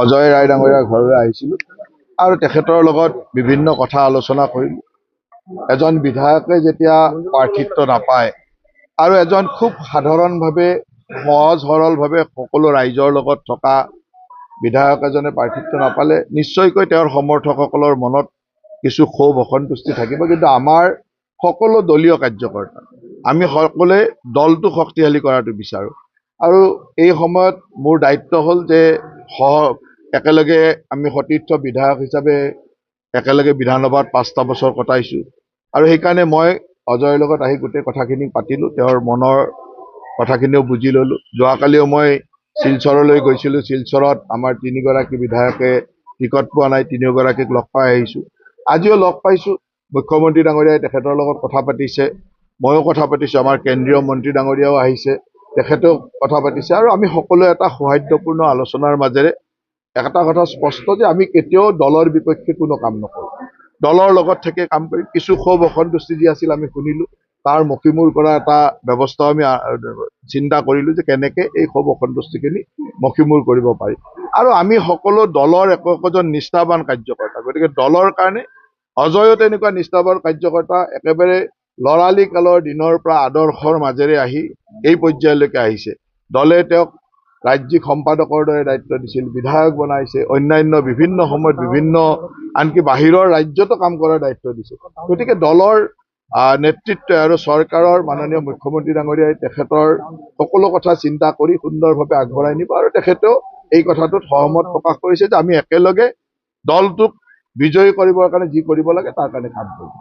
অজয় ৰায় ডাঙৰীয়াৰ ঘৰলৈ আহিছিলোঁ আৰু তেখেতৰ লগত বিভিন্ন কথা আলোচনা কৰিলোঁ। এজন বিধায়কে যেতিয়া প্ৰাৰ্থিত্ব নাপায় আৰু এজন খুব সাধাৰণভাৱে সহজ সৰলভাৱে সকলো ৰাইজৰ লগত থকা বিধায়ক এজনে প্ৰাৰ্থিত্ব নাপালে নিশ্চয়কৈ তেওঁৰ সমৰ্থকসকলৰ মনত কিছু ক্ষোভ অসন্তুষ্টি থাকিব। কিন্তু আমাৰ সকলো দলীয় কাৰ্যকৰ্তা আমি সকলোৱে দলটো শক্তিশালী কৰাটো বিচাৰোঁ আৰু এই সময়ত মোৰ দায়িত্ব হ'ল যে একেলগে আমি সতীৰ্থ বিধায়ক হিচাপে একেলগে বিধানসভাত 5টা বছৰ কটাইছোঁ আৰু সেইকাৰণে মই অজয়ৰ লগত আহি গোটেই কথাখিনি পাতিলোঁ, তেওঁৰ মনৰ কথাখিনিও বুজি ল'লোঁ। যোৱাকালিও মই শিলচৰলৈ গৈছিলোঁ। শিলচৰত আমাৰ 3গৰাকী বিধায়কে টিকট পোৱা নাই, 3গৰাকীক লগ পাই আহিছোঁ। আজিও লগ পাইছোঁ, মুখ্যমন্ত্ৰী ডাঙৰীয়াই তেখেতৰ লগত কথা পাতিছে, ময়ো কথা পাতিছোঁ, আমাৰ কেন্দ্ৰীয় মন্ত্ৰী ডাঙৰীয়াও আহিছে, তেখেতেও কথা পাতিছে আৰু আমি সকলোৱে এটা সৌহাৰ্দ্যপূৰ্ণ আলোচনাৰ মাজেৰে এটা কথা স্পষ্ট যে আমি কেতিয়াও দলৰ বিপক্ষে কোনো কাম নকৰোঁ, দলৰ লগত থাকি কাম কৰি কিছু ক্ষোভ অসন্তুষ্টি যি আছিল আমি শুনিলোঁ, তাৰ মষিমূৰ কৰা এটা ব্যৱস্থাও আমি চিন্তা কৰিলোঁ যে কেনেকৈ এই ক্ষোভ অসন্তুষ্টিখিনি মষিমূৰ কৰিব পাৰি। আৰু আমি সকলো দলৰ একোজন নিষ্ঠাবান কাৰ্যকৰ্তা, গতিকে দলৰ কাৰণে অজয়ো তেনেকুৱা নিষ্ঠাবান কাৰ্যকৰ্তা, একেবাৰে ল'ৰালি কালৰ দিনৰ পৰা আদৰ্শৰ মাজেৰে আহি এই পৰ্যায়লৈকে আহিছে। দলে তেওঁক ৰাজ্যিক সম্পাদকৰ দৰে দায়িত্ব দিছিল, বিধায়ক বনাইছে, অন্যান্য বিভিন্ন সময়ত বিভিন্ন আনকি বাহিৰৰ ৰাজ্যতো কাম কৰাৰ দায়িত্ব দিছে। গতিকে দলৰ নেতৃত্ব আৰু চৰকাৰৰ মাননীয় মুখ্যমন্ত্ৰী ডাঙৰীয়াই তেখেতৰ সকলো কথা চিন্তা কৰি সুন্দৰভাৱে আগবঢ়াই নিব আৰু তেখেতেও এই কথাটোত সহমত প্ৰকাশ কৰিছে যে আমি একেলগে দলটোক বিজয়ী কৰিবৰ কাৰণে যি কৰিব লাগে তাৰ কাৰণে কাম কৰিম।